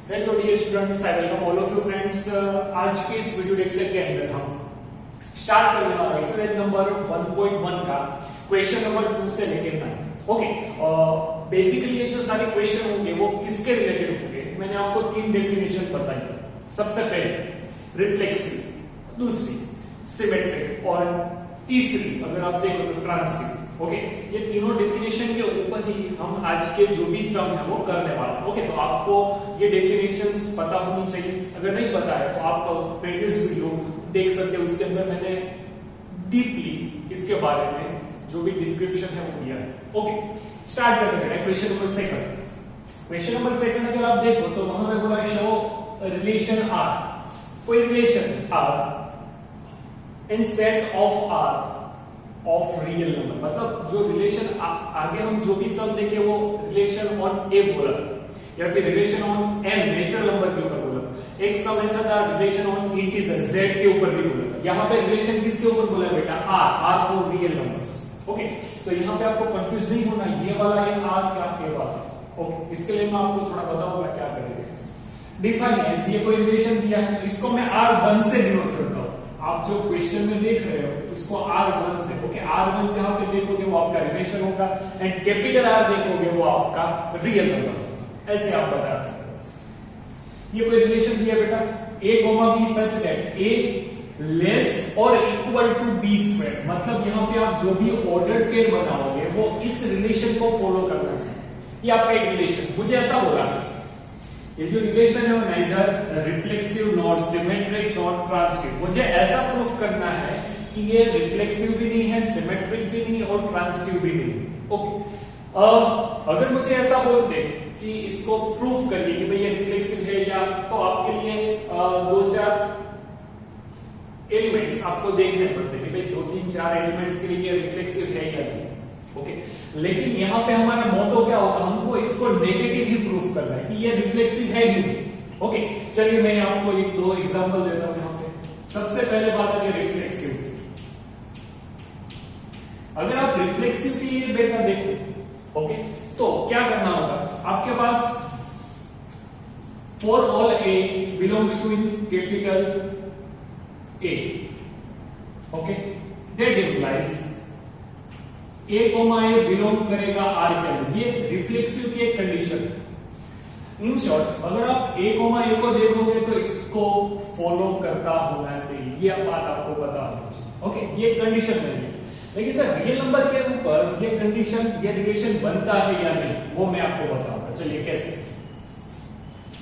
Hello dear students, I welcome all of you friends. आज के इस वीडियो लेक्चर के अंदर हम स्टार्ट करने वाले एक्सरसाइज नंबर 1.1 का क्वेश्चन नंबर 2 से लेकर 9। ओके, बेसिकली ये जो सारे क्वेश्चन होंगे वो किसके रिलेटेड होंगे, मैंने आपको 3 डेफिनेशन बताई। सबसे पहले रिफ्लेक्सिव, दूसरी सिमेट्रिक और तीसरी अगर आप देखो तो ट्रांसमिटिव। ओके, ये तीनों डेफिनेशन के ऊपर ही हम आज के जो भी सम है वो करने वाले हैं। ओके, तो आपको ये डेफिनेशंस पता होनी चाहिए। अगर नहीं पता है तो आप प्रीवियस वीडियो देख सकते हो, उसके अंदर मैंने डीपली इसके बारे में जो भी डिस्क्रिप्शन है वो दिया है। ओके, स्टार्ट करते हैं क्वेश्चन नंबर 2। क्वेश्चन नंबर 2 अगर आप देखो तो वहां में बोला शो रिलेशन आर, कोई relation R in set of R of real number, मतलब जो रिलेशन आगे हम जो भी सम देखे वो रिलेशन ऑन ए बोला या फिर relation on an natural number के ऊपर बोला। एक सम ऐसा था रिलेशन ऑन इंटीजर जेड के ऊपर भी बोला। यहाँ पे रिलेशन किसके ऊपर बोला बेटा? R for real numbers. Okay, तो यहाँ पे आपको कंफ्यूज नहीं होना, ये वाला है आर या ए वाला। ओके, इसके लिए मैं आपको थोड़ा बताऊंगा क्या करेंगे। डिफाइन एज, ये कोई रिलेशन दिया है, इसको मैं R1 से डिनोट करता हूं। आप जो क्वेश्चन में देख रहे हो इसको R1 से। ओके, R1 जहां पे देखोगे वो आपका रिलेशन होगा एंड कैपिटल R देखोगे वो आपका रियल नंबर। ऐसे आप बता सकते हो। ये कोई रिलेशन दिया बेटा a, b such that a less और इक्वल टू b स्क्वायर, मतलब यहाँ पे आप जो भी ऑर्डर पेयर बनाओगे वो इस रिलेशन को फॉलो करना चाहिए। ये आपका एक रिलेशन, मुझे ऐसा बोला है ये जो रिलेशन है वो neither reflexive not symmetric not transitive. मुझे ऐसा प्रूफ करना है कि ये रिफ्लेक्सिव भी नहीं है, सिमेट्रिक भी नहीं और ट्रांसमिटिव भी नहीं। ओके, अगर मुझे ऐसा बोलते कि इसको प्रूफ करिए कि भाई ये रिफ्लेक्सिव है या, तो आपके लिए 2-4 एलिमेंट्स आपको देखने पड़ते कि भाई 2-3-4 एलिमेंट्स के लिए ये रिफ्लेक्सिव है या नहीं। ओके, लेकिन यहाँ पे हमारा मोटो क्या होगा, हमको इसको नेगेटिव ही प्रूफ करना है कि ये रिफ्लेक्सिव है ही नहीं। ओके, चलिए मैं आपको 1-2 एग्जांपल देता हूं। यहाँ पे सबसे पहले बात है रिफ्लेक्सिव। अगर आप रिफ्लेक्सिव के लिए बेटा देखो, ओके, तो क्या करना होगा, आपके पास for all A belongs to in capital A, okay, that implies A comma A belong करेगा आर के अंदर। ये रिफ्लेक्सिव की एक कंडीशन है। इन शॉर्ट, अगर आप ए कोमा ए को देखोगे तो इसको फॉलो करता होना चाहिए, ये बात आपको पता होनी चाहिए। ओके, ये कंडीशन है। लेकिन सर रियल नंबर के ऊपर ये कंडीशन, ये रिलेशन बनता है या नहीं, वो मैं आपको बताऊंगा। चलिए कैसे।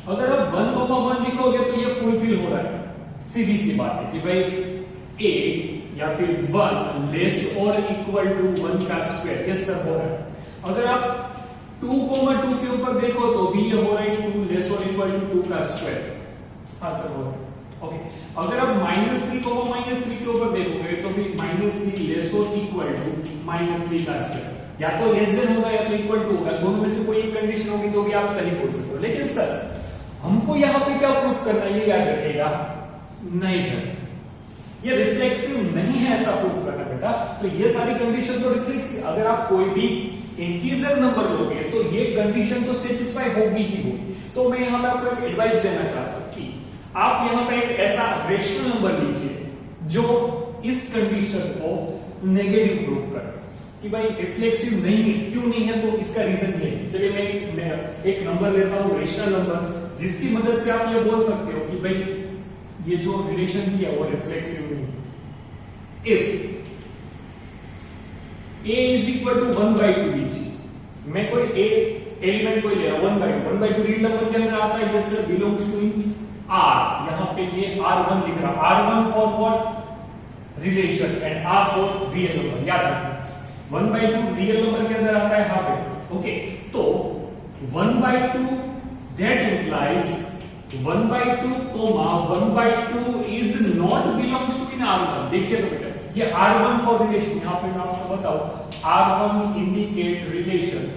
अगर आप 1,1 लिखोगे तो ये फुलफिल हो रहा है, सीधी सी बात है कि भाई ए या फिर 1 लेस और इक्वल टू 1 का स्क्वायर, ये सब हो रहा है। अगर आप 2,2 के ऊपर देखो तो भी ये हो रहा है 2 लेस और इक्वल टू 2 का स्क्वायर। हाँ सर, हो रहा है। ओके, अगर आप -3 के ऊपर देखोगे तो भी -3 लेस और इक्वल टू -3 का स्क्वायर, या तो लेस देन होगा या तो इक्वल टू होगा, दोनों में से कोई एक कंडीशन होगी तो भी आप सही बोल सकते हो। लेकिन सर हमको यहाँ पे क्या प्रूफ करना है, ये याद रखिएगा, नहीं है ये रिफ्लेक्सिव नहीं है ऐसा प्रूफ करना बेटा। तो ये सारी कंडीशन तो रिफ्लेक्सिव, अगर आप कोई भी इंटीजर नंबर लोगे तो ये कंडीशन तो सेटिस्फाई होगी ही होगी। तो मैं यहाँ पे आपको एक एडवाइस देना चाहता हूँ कि आप यहाँ पे एक ऐसा रेशनल नंबर लीजिए जो इस कंडीशन को नेगेटिव प्रूफ करे कि भाई रिफ्लेक्सिव नहीं है। क्यों नहीं है, तो इसका रीजन ये है। चलिए मैं एक नंबर लेता हूँ, रेशनल नंबर, जिसकी मदद से आप ये बोल सकते हो कि भाई ये जो रिलेशन भी है वो रिफ्लेक्सिव नहीं। If a is equal to 1/2 लीजिए, मैं कोई a एलिमेंट कोई ले रहा हूं 1/2 रियल नंबर के अंदर आता है, ये sir belongs to in r, यहां पे ये R1 लिख रहा हूं। R1 for what? Relation, and R for real number. याद रखना 1/2 रियल नंबर के अंदर आता है। हाँ बेटा, ओके, तो 1/2 that implies 1/2 comma 1/2 is not belongs to in R1। देखिए तो बेटा ये R1 फॉर रिलेशन, यहां पे मैं आपको बताऊं R1 indicate relation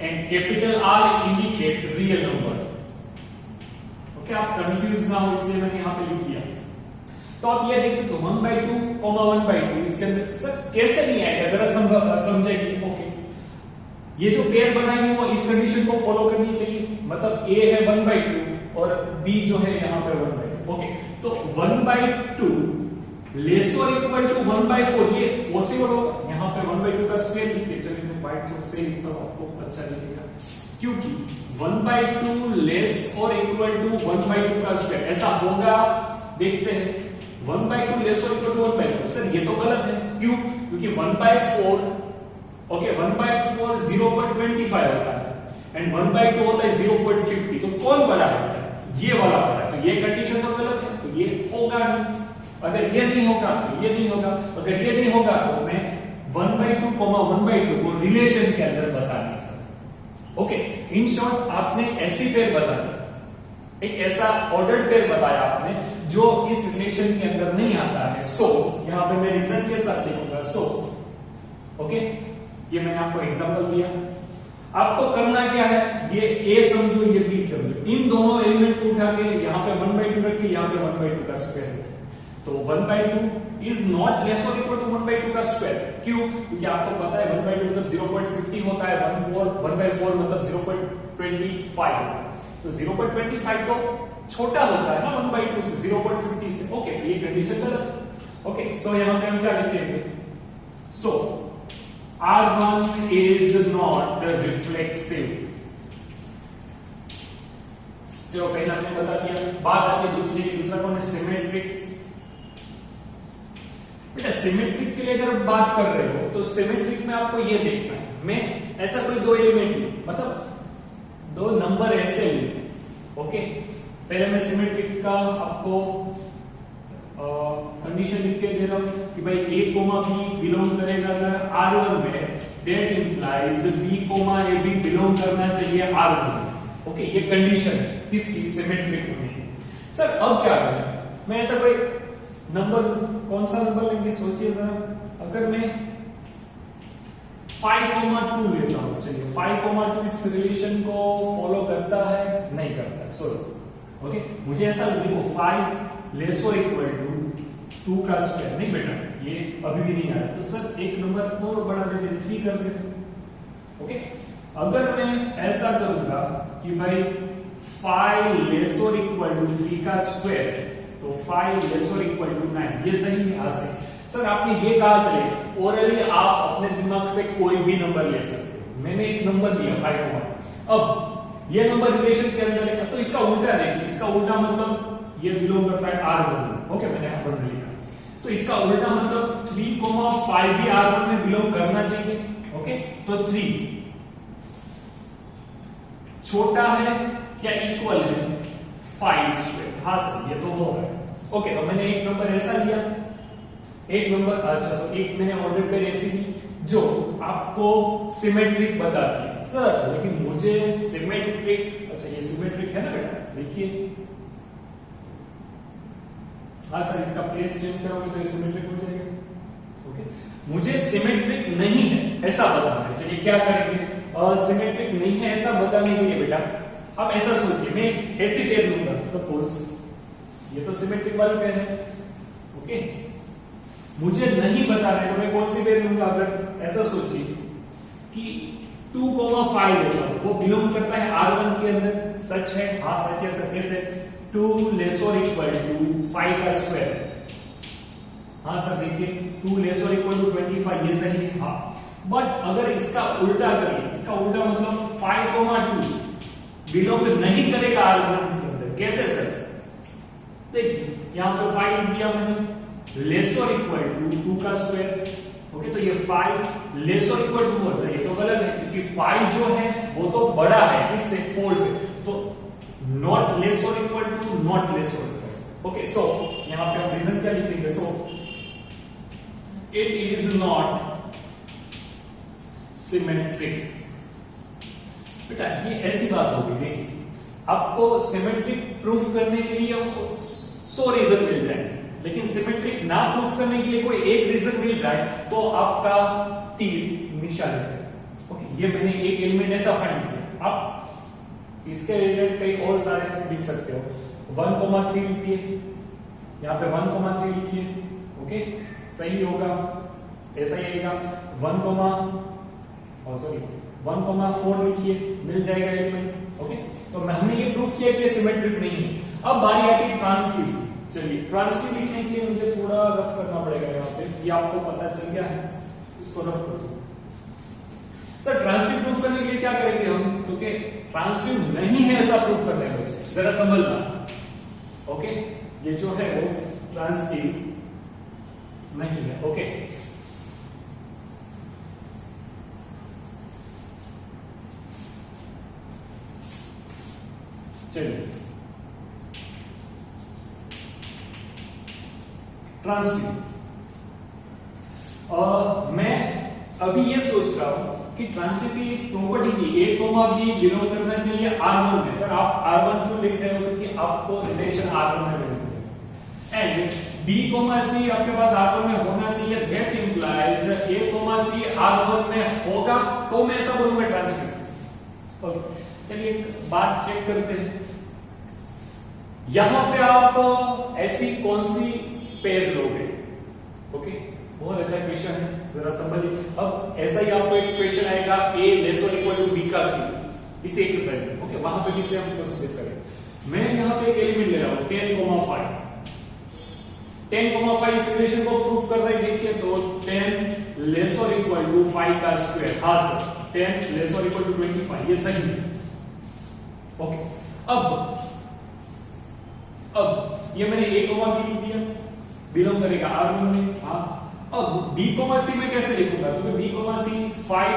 and capital R indicate real number. Okay, आप कंफ्यूज ना हो इसलिए मैंने यहां पे लिख दिया। तो आप ये देखते तो 1/2 कोमा 1/2 इसके अंदर सर कैसे नहीं आएगा, जरा समझेगी। ओके, ये जो पेयर बनाई है वो इस कंडीशन को फॉलो करनी चाहिए, मतलब a है 1/2 और b जो है यहाँ पे 1/2। ओके, तो 1/2 लेस और इक्वल टू 1/4 ये पॉसिबल होगा। यहाँ पे 1/2 का स्क्वायर लिखिए, चलिए मैं व्हाइट चौक से लिखता हूँ, आपको अच्छा लगेगा, क्योंकि 1/2 लेस और इक्वल टू 1/2 का स्क्वायर ऐसा होगा, देखते हैं। 1/2 लेस और इक्वल टू 1/4, सर ये तो गलत है, क्यों? क्योंकि 1/4 ओके 1/4 0.25 होता है एंड 1/2 होता है 0.50, तो कौन बड़ा है? ये वाला बड़ा है, तो ये कंडीशन तो गलत है, तो ये होगा नहीं। अगर ये नहीं होगा तो ये नहीं होगा, अगर ये नहीं होगा तो मैं 1/2 1/2 को रिलेशन के अंदर बता नहीं सकता। ओके, इन शॉर्ट आपने ऐसी पेयर बताई, एक ऐसा ऑर्डर्ड पेयर बताया आपने जो इस रिलेशन के अंदर नहीं आता है। सो यहां पे मैं रीजन के साथ लिखूंगा सो। ओके, ये मैंने आपको एग्जांपल दिया। आपको करना क्या है, ये a समझो, ये b समझो, इन दोनों एलिमेंट को उठा के यहाँ पे 1/2 रखिए, यहाँ पे 1/2 का स्क्वायर रखिए। तो 1/2 इज नॉट लेस और इक्वल टू 1/2 का स्क्वायर। क्यों? क्योंकि आपको पता है 1/2 मतलब 0.50 होता है, 1/4 मतलब 0.25, तो 0.25 तो छोटा होता है ना 1/2 से, 0.50 से। ओके, ये कंडीशन गलत। ओके, सो यहाँ पे हम क्या लिखेंगे? सो R1 is not reflexive। चलो पहला मैंने बता दिया, बात आती है दूसरी की। दूसरा कौन है? सिमेट्रिक। बेटा सिमेट्रिक के लिए अगर बात कर रहे हो तो सिमेट्रिक में आपको ये देखना है, मैं ऐसा कोई दो एलिमेंट लूं, मतलब दो नंबर ऐसे लूं। ओके, पहले मैं सिमेट्रिक का आपको कंडीशन लिख के दे रहा हूं कि भाई a b बिलोंग करेगा अगर R1 में, that implies b a b belong करना चाहिए R1 में। ओके, ये कंडीशन है किसकी? सिमेट्रिक में। सर अब क्या करें? मैं ऐसा कोई नंबर, कौन सा नंबर लेंगे सोचिए जरा। अगर मैं 5,2 लेता हूं, चलिए 5,2 इस रिलेशन को फॉलो करता है? नहीं करता है, सॉरी। ओके, मुझे ऐसा लिखो 5 लेस और इक्वल टू 2 का स्क्वायर। नहीं बेटा, ये अभी भी नहीं आ रहा, तो सर एक नंबर और बढ़ा देते, 3 कर देते। ओके, अगर मैं ऐसा करूंगा कि भाई 5 लेस और इक्वल टू 3 का स्क्वायर, तो 5 लेस और इक्वल टू 9, ये सही है? हाँ सही। सर आपने ये कहा था ओरली, आप अपने दिमाग से कोई भी नंबर ले सकते हो। मैंने एक नंबर दिया 5, अब ये नंबर रिलेशन के अंदर है, तो इसका उल्टा देखिए, इसका उल्टा मतलब ये बिलोंग करता है R1। ओके, मैंने यहाँ पर लिखा, तो इसका उल्टा मतलब 3,5 भी R1 में बिलोंग करना चाहिए। ओके, तो 3 छोटा है या इक्वल है 5 स्क्वायर? हाँ सर, ये तो होगा। ओके, अब मैंने एक नंबर ऐसा लिया, एक नंबर अच्छा, तो एक मैंने ऑर्डर पेयर ऐसी ली जो आपको सिमेट्रिक बताती है। सर लेकिन मुझे सिमेट्रिक, अच्छा ये सिमेट्रिक है ना बेटा, देखिए। हाँ सर, इसका प्लेस चेंज करोगे तो ये सिमेट्रिक हो जाएगा। ओके, मुझे सिमेट्रिक नहीं है ऐसा बताना है। चलिए क्या करेंगे, सिमेट्रिक नहीं है ऐसा बताने के लिए बेटा आप ऐसा सोचिए, मैं ऐसी पेयर लूंगा, सपोज ये तो सिमेट्रिक वाली पेयर है। ओके, मुझे नहीं बताना है तो मैं कौन सी पेयर लूंगा? अगर ऐसा सोचिए कि 2,5 होगा, वो बिलोंग करता है R1 के अंदर। सच है? हाँ सच है। सर कैसे? 2 लेस और इक्वल टू 5 का स्क्वायर। हाँ सर देखिए, 2 लेस और इक्वल टू 25, ये सही है। हाँ, बट अगर इसका उल्टा करिए, इसका उल्टा मतलब 5,2 बिलोंग नहीं करेगा R1 के अंदर। कैसे सर? देखिए यहां पे 5 लिख दिया मैंने, लेस और इक्वल टू 2 का स्क्वायर। ओके, तो ये 5 लेस और इक्वल टू 4, ये तो गलत है क्योंकि 5 जो है वो तो बड़ा है किससे? 4 से, तो नॉट लेस और इक्वल टू, नॉट लेस और इक्वल। ओके, सो यहां पे हम रीजन क्या लिखेंगे? सो इट इज नॉट सिमेट्रिक। बेटा ये ऐसी बात होगी, देखिए आपको सिमेट्रिक प्रूफ करने के लिए 100 रीजन मिल जाए, लेकिन सिमेट्रिक ना प्रूफ करने के लिए कोई एक रीजन मिल जाए तो आपका तीर निशान है। ओके, ये मैंने एक एलिमेंट ऐसा फाइंड किया, आप इसके रिलेटेड कई और सारे लिख सकते हो। 1,3 लिखिए, यहाँ पे 1,3 लिखिए। ओके, सही होगा, ऐसा ही आएगा 1, सॉरी 1,4 लिखिए, मिल जाएगा एलिमेंट। ओके, तो हमने ये प्रूफ किया कि सिमेट्रिक नहीं है। अब बारी आती है ट्रांसटिव। चलिए, ट्रांसटिव लिखने के लिए मुझे थोड़ा रफ करना पड़ेगा यहाँ पे, ये आपको पता चल गया है, इसको रफ कर दो। सर ट्रांसटिव प्रूफ करने के लिए क्या करेंगे हम, क्योंकि ट्रांसटिव नहीं है ऐसा प्रूफ करने का, जरा समझना। ओके, ये जो है वो ट्रांसटिव नहीं है। ओके, चलिए, ट्रांसटिव मैं अभी ये सोच रहा हूं कि ट्रांसटिव की प्रॉपर्टी की a, b बिलोंग करना चाहिए R1 में। सर आप R1 क्यों लिख रहे हो, क्योंकि आपको रिलेशन R1 में बिलोंग है, एंड b, c आपके पास R1 में होना चाहिए। That implies a, c R1 में होगा, तो मैं ऐसा बोलूंगा ट्रांसटिव। ओके, चलिए बात चेक करते हैं। यहां पे आप ऐसी कौन सी पेयर लोगे? ओके, बहुत अच्छा क्वेश्चन है, जरा समझिए। अब ऐसा ही आपको एक क्वेश्चन आएगा a लेस और इक्वल टू b का क्यूब, इसी एक्सरसाइज में। ओके, वहां पे भी सेम प्रोसीजर करें। मैं यहां पे एक एलिमेंट ले रहा हूं 10,5। 10,5 इस रिलेशन को प्रूफ कर रहे हैं। देखिए, तो 10 लेस और इक्वल टू 5 का स्क्वायर। हाँ सर, 10 लेस और इक्वल टू 25, ये सही है। ओके, अब ये मैंने a, b लिख दिया, बिलोंग करेगा R1 में। हाँ, अब b, c में कैसे लिखूंगा, क्योंकि b, c 5,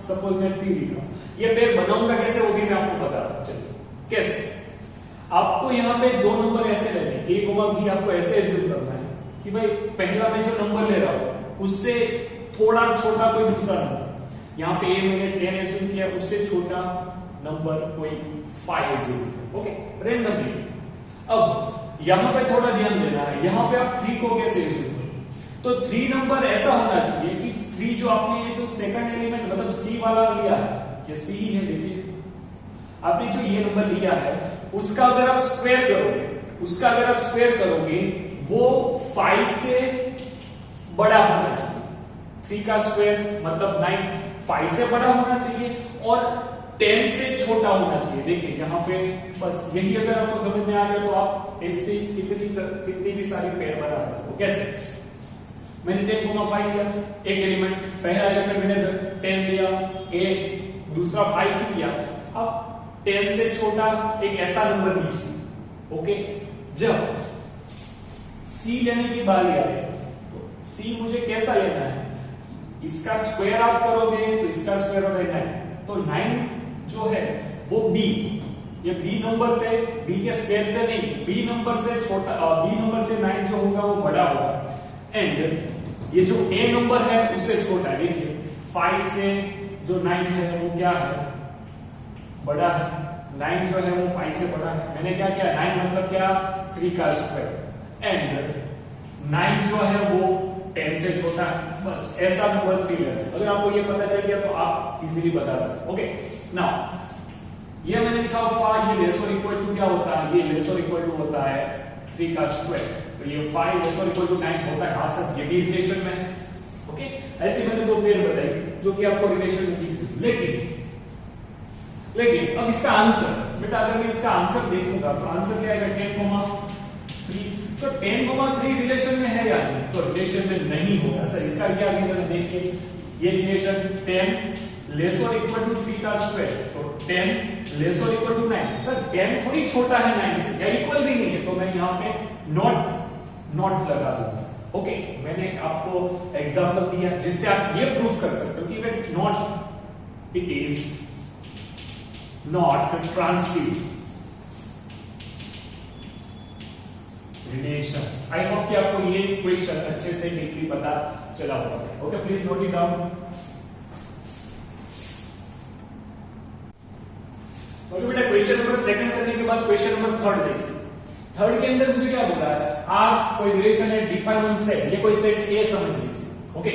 सपोज मैं 3 लिख रहा हूं। ये पेयर बनाऊंगा कैसे, वो भी मैं आपको बताता। चलिए कैसे, आपको यहाँ पे दो नंबर ऐसे लेने हैं, a, b आपको ऐसे एज्यूम करना है कि भाई पहला मैं जो नंबर ले रहा हूं उससे थोड़ा छोटा कोई दूसरा नंबर। यहाँ पे a मैंने 10 एज्यूम किया, उससे छोटा नंबर कोई 5 एज्यूम किया। Okay, randomly. अब यहां पे थोड़ा ध्यान देना है, यहां पे आप 3 को कैसे एज्यूम करें, तो 3 नंबर ऐसा होना चाहिए कि 3 जो आपने ये जो सेकंड एलिमेंट मतलब c वाला लिया है, ये c ही है। देखिए, आपने जो ये नंबर लिया है उसका अगर आप स्क्वायर करोगे वो 5 से बड़ा होना चाहिए। 3 का स्क्वायर मतलब 9, 5 से बड़ा होना चाहिए और 10 से छोटा होना चाहिए। देखिए यहाँ पे बस यही अगर आपको समझ में आ गया तो आप इससे कितनी भी सारी पेयर बना सकते हो। कैसे, मैंने 10,5 लिया, एक एलिमेंट, पहला एलिमेंट मैंने 10 लिया, a दूसरा 5 लिया। अब 10 से छोटा एक ऐसा नंबर लीजिए। ओके, जब c लेने की बारी आए तो c मुझे कैसा लेना है, इसका स्क्वायर आप करोगे तो इसका स्क्वायर हो जाएगा 9, तो 9 जो है वो b, ये b नंबर से, b के स्क्वायर से नहीं, b नंबर से छोटा, b नंबर से 9 जो होगा वो बड़ा होगा, एंड ये जो a नंबर है उससे छोटा है। देखिए 5 से जो 9 है वो क्या है, बड़ा है। 9 जो है वो 5 से बड़ा है। मैंने क्या किया, 9 मतलब क्या, 3 का स्क्वायर, एंड 9 जो है वो 10 से छोटा है। बस ऐसा नंबर 3 है। अगर आपको ये पता चल गया तो आप इजीली बता सकते। ओके, नाउ ये मैंने लिखा हुआ, ये लेस और इक्वल टू क्या होता है, ये लेस और इक्वल टू होता है 3 का स्क्वायर, तो ये 5 लेस और इक्वल टू 9 होता है। हाँ सर, ये भी रिलेशन में है। ओके, ऐसे मैंने दो पेयर बताई जो कि आपको रिलेशन में दिखती। लेकिन अब इसका आंसर, बेटा अगर मैं इसका आंसर देखूंगा तो आंसर क्या आएगा, 10,3। तो 10,3 रिलेशन में है या नहीं, तो रिलेशन में नहीं होगा। सर इसका क्या रीजन है, देखिए ये रिलेशन 10 लेस और इक्वल टू 3 का स्क्वायर, तो 10 लेस और इक्वल टू 9। सर 10 थोड़ी छोटा है 9 से, या इक्वल भी नहीं है, तो मैं यहाँ पे नॉट लगा दूंगा। ओके, मैंने आपको एग्जांपल दिया जिससे आप ये प्रूफ कर सकते हो कि वे not, it is not transitive relation. I hope कि आपको ये क्वेश्चन अच्छे से डीपली पता चला होगा। Okay, please note it down. Okay बेटा, क्वेश्चन नंबर सेकंड करने के बाद क्वेश्चन नंबर थर्ड देखिए। थर्ड के अंदर मुझे क्या बोला है, आप कोई रिलेशन है, डिफाइन वन सेट, ये कोई सेट ए समझ लीजिए। ओके,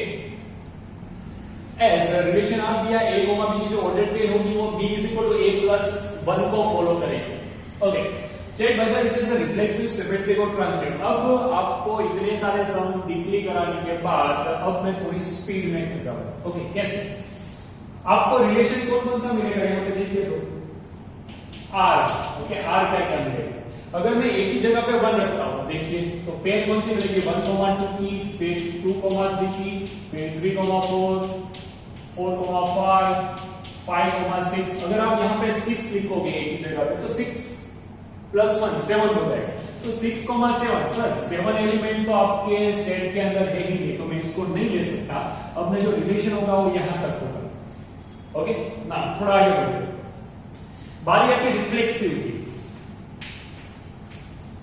एज रिलेशन आप दिया a, b की जो ऑर्डर पेयर होगी वो b is equal to a plus 1 को फॉलो करेगी। Okay, check whether it is a reflexive, symmetric और ट्रांजिटिव। अब आपको इतने सारे सम डीपली कराने के बाद अब मैं थोड़ी स्पीड में कर जाऊंगा। ओके, कैसे, आपको रिलेशन कौन कौन सा मिलेगा यहाँ पे देखिए तो आर, ओके, आर क्या मिलेगा। अगर मैं एक ही जगह पे 1 रखता हूं देखिए तो पेयर कौन सी मिलेगी, 1,2 की, फिर 2,3 की, फिर 3,4, 4,5, 5,6। अगर आप यहाँ पे 6 लिखोगे एक ही जगह पे तो 6 + 1 7 हो जाएगा। तो 6,7 सर 7 एलिमेंट तो आपके सेट के अंदर है ही नहीं, तो मैं इसको नहीं ले सकता। अब मैं जो रिलेशन होगा वो यहां तक होगा, ओके ना। थोड़ा आगे बढ़ते, बारी आती रिफ्लेक्सिव की।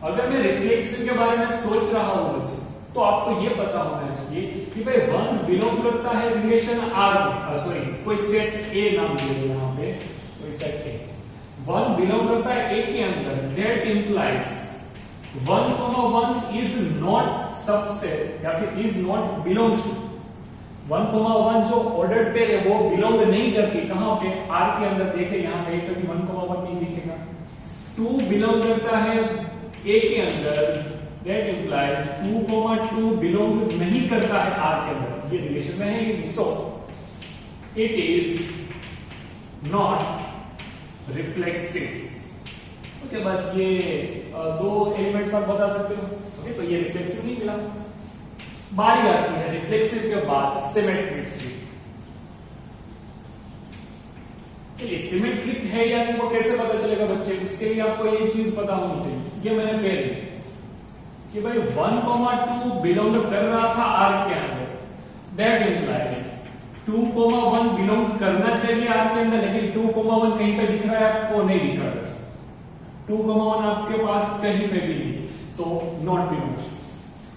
अगर मैं रिफ्लेक्सिव के बारे में सोच रहा हूं बच्चे, तो आपको ये पता होना चाहिए कि भाई 1 बिलोंग करता है रिलेशन आर में, सॉरी कोई सेट ए नाम ले लो यहां पे, कोई सेट ए 1 बिलोंग करता है ए के अंदर। That implies 1,1 is not subset या फिर इज नॉट बिलोंग्स टू 1,1 जो ऑर्डर्ड पेयर है वो बिलोंग नहीं करती कहां पे, आर के अंदर। देखे यहां पे कभी 1,1 नहीं दिखेगा। 2 बिलोंग करता है ए के अंदर, दैट इंप्लाइज 2,2 बिलोंग नहीं करता है आर के अंदर, ये रिलेशन में है ये। सो it is not reflexive, okay. बस ये 2 एलिमेंट्स आप बता सकते हो, ओके। तो ये रिफ्लेक्सिव नहीं मिला। बारी आती है रिफ्लेक्सिव के बाद सिमेट्रिक की। चलिए सिमेट्रिक है या नहीं वो कैसे पता चलेगा बच्चे, उसके लिए आपको ये चीज पता होनी चाहिए। ये मैंने पेयर दी कि भाई 1,2 बिलोंग कर रहा था आर के अंदर, दैट इंप्लाइज 2,1 बिलोंग करना चाहिए आर के अंदर, लेकिन 2,1 कहीं पे दिख रहा है आपको, नहीं दिख रहा है। 2,1 आपके पास कहीं पे भी नहीं, तो नॉट बिलोंग्स।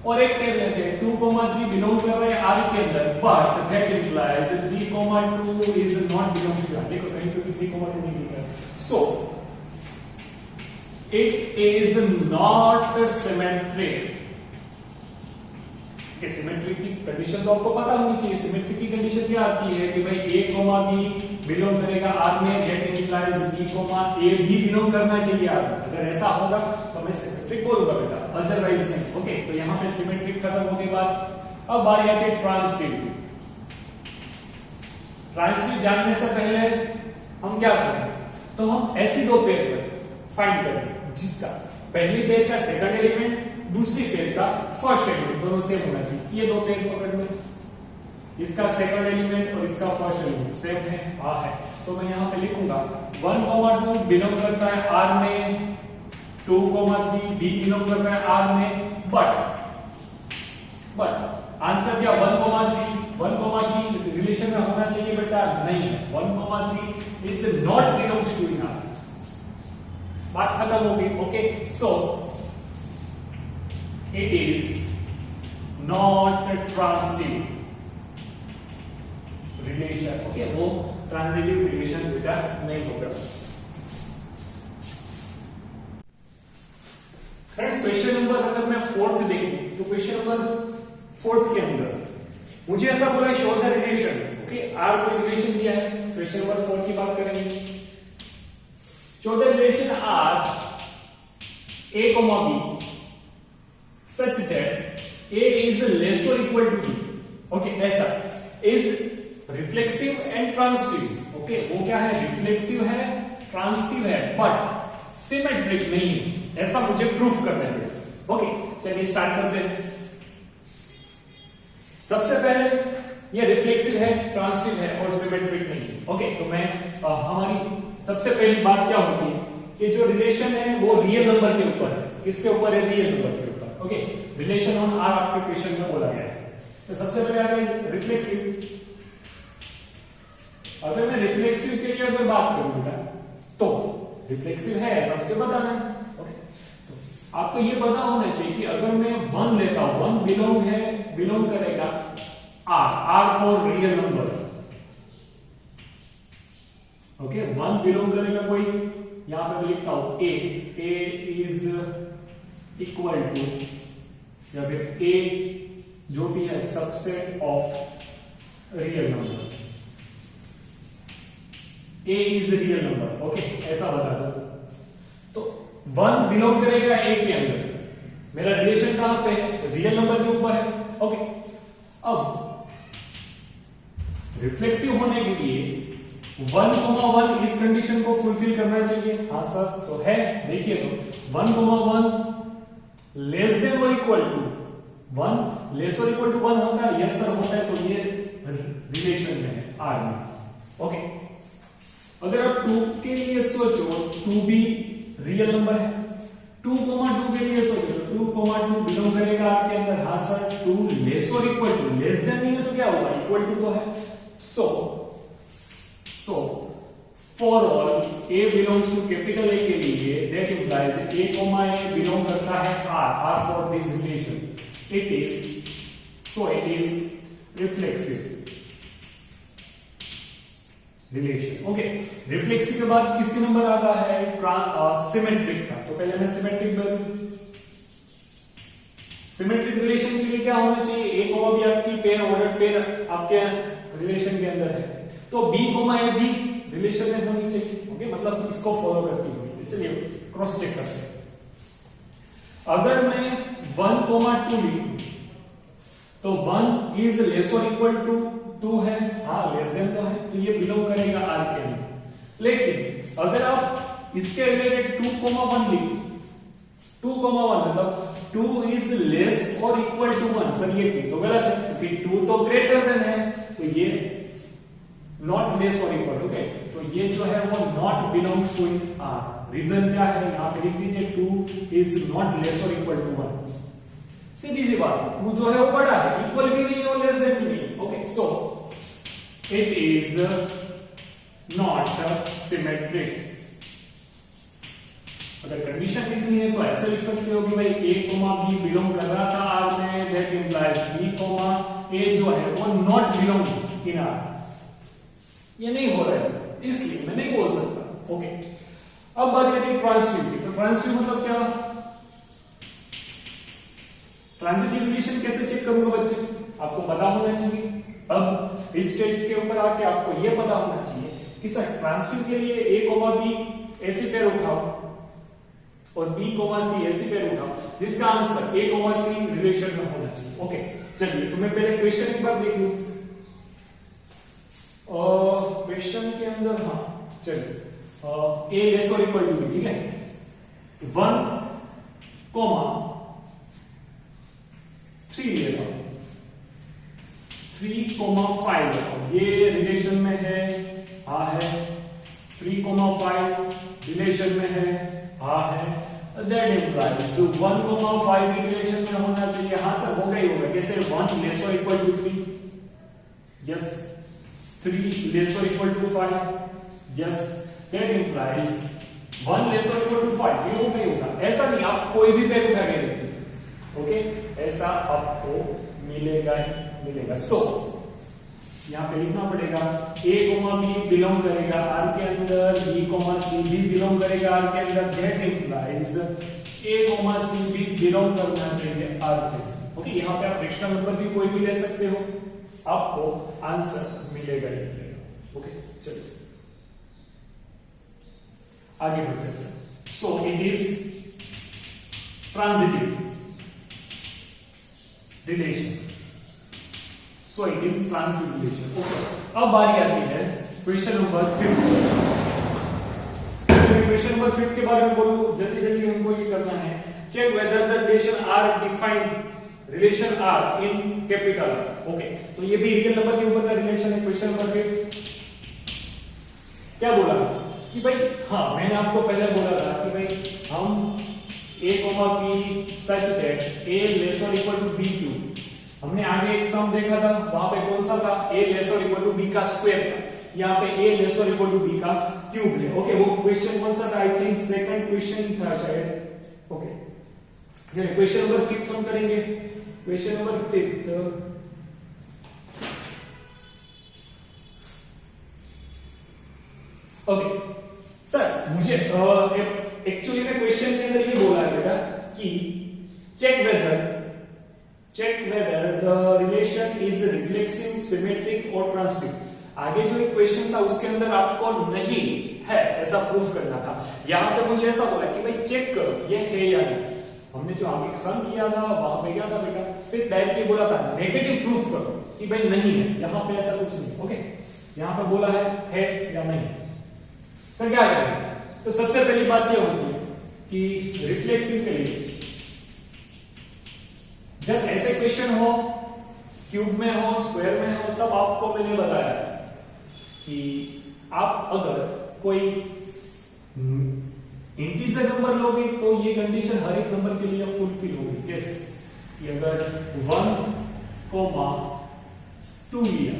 और एक पेयर लेते हैं 2,3 बिलोंग कर रहे हैं आर के अंदर, but that implies 3,2 is not belong to R. देखो कहीं पे भी 3,2 नहीं दिख रहा है। So it is not symmetric. Symmetric की कंडीशन तो आपको पता होनी चाहिए। सिमेट्रिक की कंडीशन क्या आती है कि भाई a, b बिलोंग करेगा आर में, दैट इंप्लाइज b, a भी बिलोंग करना चाहिए आर में। अगर ऐसा होगा तो मैं सिमेट्रिक बोलूंगा बेटा, अदरवाइज नहीं, ओके। तो यहां पे सिमेट्रिक खत्म होने के बाद अब बारी आती है ट्रांसिटिव। ट्रांसिटिव जानने से पहले हम क्या करें, तो हम ऐसी 2 पेयर फाइंड करें जिसका पहली पेयर का सेकंड एलिमेंट, दूसरी पेयर का फर्स्ट एलिमेंट दोनों सेम होना चाहिए। ये 2 पेयर पकड़ में, इसका सेकंड एलिमेंट और इसका फर्स्ट एलिमेंट सेम है, आ है। तो मैं यहां पे लिखूंगा 1,2 बिलोंग करता है आर में, 2,3 बी बिलोंग करता है आर में, बट आंसर क्या 1,3 रिलेशन में होना चाहिए बेटा, नहीं है। 1,3 is not belongs to in R. बात खत्म होगी, okay. So it is not transitive relation, okay. वो ट्रांसिटिव रिलेशन बेटा नहीं होगा। फ्रेंड्स क्वेश्चन नंबर अगर मैं 4th देखूं तो क्वेश्चन नंबर 4th के अंदर मुझे ऐसा बोला show the relation, okay. R को रिलेशन दिया है, क्वेश्चन नंबर 4 की बात करेंगे। Show the relation R a, b such that a is less or equal to b, okay. ऐसा is reflexive and transitive, okay. वो क्या है, रिफ्लेक्सिव है, ट्रांसिटिव है, बट सिमेट्रिक नहीं है। ऐसा मुझे प्रूफ करना है, ओके। चलिए स्टार्ट करते हैं। सबसे पहले ये रिफ्लेक्सिव है, ट्रांसिटिव है और सिमेट्रिक नहीं है, ओके। तो मैं हमारी सबसे पहली बात क्या होती है कि जो रिलेशन है वो रियल नंबर के ऊपर है। किसके ऊपर है, रियल नंबर के ऊपर, ओके। रिलेशन ऑन आर आपके क्वेश्चन में बोला गया है। तो सबसे पहले आ गई रिफ्लेक्सिव। अगर मैं रिफ्लेक्सिव के लिए अगर बात करूं बेटा, तो रिफ्लेक्सिव है ऐसा मुझे बताना है, ओके। तो आपको ये पता होना चाहिए कि अगर मैं 1 लेता हूं, 1 बिलोंग करेगा R for real number, okay. 1 belong करेगा कोई, यहां पे मैं लिखता हूं ए इज इक्वल टू, या फिर ए जो भी है subset of real number, A is real number, okay. ऐसा बता दो। तो 1 बिलोंग करेगा ए के अंदर, मेरा रिलेशन कहां पे है, रियल नंबर के ऊपर है, ओके। अब रिफ्लेक्सिव होने के लिए 1,1 इस कंडीशन को फुलफिल करना चाहिए। हाँ सर, तो है, देखिए तो 1,1 लेस देन और इक्वल टू 1, लेस और इक्वल टू 1 होता है, यस सर होता है, तो ये रिलेशन में है आर में। ओके, अगर आप 2 के लिए सोचो, 2 भी रियल नंबर है, 2,2 के लिए सोचो, 2,2 बिलोंग करेगा आपके अंदर। हाँ सर, 2 लेस और इक्वल टू, लेस देन नहीं है तो क्या होगा, इक्वल टू तो है। So for all a belongs to capital A के लिए, that implies a comma a belong करता है R for this relation. It is reflexive relation. Okay, reflexive के बाद किसके नंबर आता है, सिमेट्रिक का। तो पहले मैं सिमेट्रिक बोलूं, सिमेट्रिक रिलेशन के लिए क्या होना चाहिए, ए कोमा बी आपकी पेयर ऑर्डर पेयर आपके रिलेशन के अंदर है, तो बी कोमा ए भी रिलेशन में होनी चाहिए। ओके, मतलब इसको फॉलो करती हुई। चलिए क्रॉस चेक करते हैं। अगर मैं 1,2 लिखूं तो 1 इज लेस और इक्वल टू 2 है, हाँ लेस देन तो है, तो ये बिलोंग करेगा आर के अंदर। लेकिन अगर आप इसके रिलेटेड 2,1 लिखो, 2,1 मतलब 2 इज लेस और इक्वल टू 1, सर ये तो गलत है, क्योंकि 2 तो ग्रेटर देन है, तो ये नॉट लेस और इक्वल। ओके, तो ये जो है वो not belongs to R. Reason क्या है, यहां पे लिख दीजिए 2 इज नॉट लेस और इक्वल टू 1। सीधी सी बात है, 2 जो है वो बड़ा है, इक्वल भी नहीं है और लेस देन भी नहीं है। Okay, so it is not symmetric. अगर कंडीशन लिखनी है तो ऐसे लिख सकते हो कि भाई ए कोमा बी बिलोंग कर रहा था आर में, दैट इंप्लाइज बी कोमा ए जो है वो नॉट बिलोंग इन आर। ये नहीं हो रहा है, इसलिए मैं नहीं बोल सकता। ओके, अब बात आती है ट्रांसिटिव की। तो ट्रांसिटिव मतलब क्या, ट्रांसिटिव रिलेशन कैसे चेक करूंगा बच्चे, आपको पता होना चाहिए। अब इस स्टेज के ऊपर आके आपको ये पता होना चाहिए कि सर ट्रांसिटिव के लिए ए कोमा बी ऐसी पेयर उठाओ और बी कोमा सी ऐसी पेयर उठाओ जिसका answer A comma C relation में होना चाहिए। ओके, चलिए तो मैं पहले क्वेश्चन एक बार देख लूं। क्वेश्चन के अंदर, हाँ चलिए, ए लेस और इक्वल टू बी, ठीक है, 1,3 ले लो, 3,5 ये रिलेशन में है, हाँ है, 3,5 रिलेशन में है, हाँ है, दैट इंप्लाइज 1,5 रिलेशन में होना चाहिए। हाँ सर, होगा ही होगा। कैसे, 1 लेस और इक्वल टू 3, यस, 3 लेस और equal to 5, yes, that implies 1 less और इक्वल टू 5, ये होगा ही होगा। ऐसा नहीं आप कोई भी पेयर उठा के देखिए, ओके, ऐसा आपको मिलेगा ही मिलेगा। सो यहां पे लिखना पड़ेगा ए कोमा बी बिलोंग करेगा आर के अंदर, बी कोमा सी भी बिलोंग करेगा आर के अंदर, that implies A comma C भी बिलोंग करना चाहिए आर के अंदर। ओके, यहां पे आप एक्स्ट्रा नंबर भी कोई भी ले सकते हो, आपको आंसर मिलेगा ही मिलेगा। ओके, चलिए आगे बढ़ते हैं। सो it is transitive relation, so it is transitive relation. Okay, अब बारी आती है क्वेश्चन नंबर 5। क्वेश्चन नंबर 5 के बारे में बोलूं, जल्दी जल्दी हमको ये करना है, check whether the relation R defined relation R in capital. Okay, तो ये भी रियल नंबर के ऊपर का रिलेशन है। क्वेश्चन नंबर 5 क्या बोला कि भाई, हाँ मैंने आपको पहले बोला था कि भाई हम a comma b such that a less और इक्वल टू b क्यूब, हमने आगे एक सम देखा था, वहां पे कौन सा था, a लेस और इक्वल टू b का स्क्वायर था, यहाँ पे a लेस और इक्वल टू b का क्यूब है। ओके, वो क्वेश्चन कौन सा था, आई थिंक सेकंड क्वेश्चन था शायद। ओके, चलिए क्वेश्चन नंबर 5 हम करेंगे। क्वेश्चन नंबर 5, ओके सर, मुझे एक्चुअली में क्वेश्चन के अंदर ये बोला है बेटा कि check whether the relation is reflexive, symmetric और ट्रांसिटिव। आगे जो एक क्वेश्चन था उसके अंदर आपको नहीं है ऐसा प्रूफ करना था, यहां पे मुझे ऐसा बोला कि भाई चेक करो ये है या नहीं। हमने जो आगे सम किया था वहां पे क्या था बेटा, सिर्फ डायरेक्टली बोला था नेगेटिव प्रूफ करो कि भाई नहीं है, यहां पे ऐसा कुछ नहीं। ओके, यहां पे बोला है या नहीं। सर क्या करें? तो सबसे पहली बात यह होती है कि रिफ्लेक्सिव के लिए जब ऐसे क्वेश्चन हो, क्यूब में हो, स्क्वायर में हो, तब आपको मैंने बताया कि आप अगर कोई इंटीजर नंबर लोगे तो ये कंडीशन हर एक नंबर के लिए फुलफिल होगी। कैसे कि अगर 1,2 लिया